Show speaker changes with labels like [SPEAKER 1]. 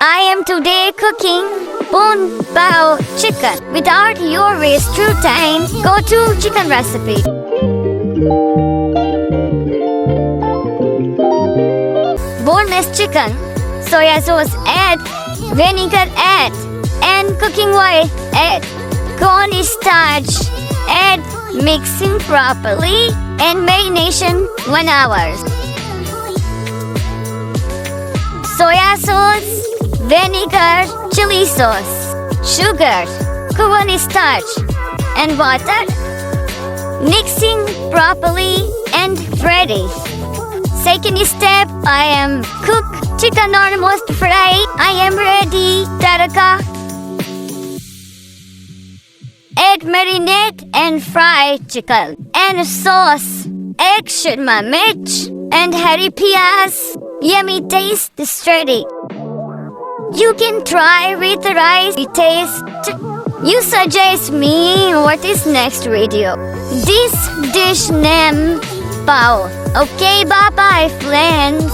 [SPEAKER 1] I am today cooking bone bao chicken without your waste true time. Go to chicken recipe. Boneless chicken, soya sauce add, vinegar add, and cooking oil add, cornstarch add, mixing properly and marination 1 hour. Soya sauce, vinegar, chili sauce, sugar, cornstarch, and water. Mixing properly and ready. Second step, I am cook chicken almost fry. I am ready. Tadaka. Add marinate and fry chicken and sauce. Egg shirma mirch and hari piyaz. Yummy taste is ready. You can try with rice taste. You suggest me what is next video. This dish name Pao. Okay, bye bye friends.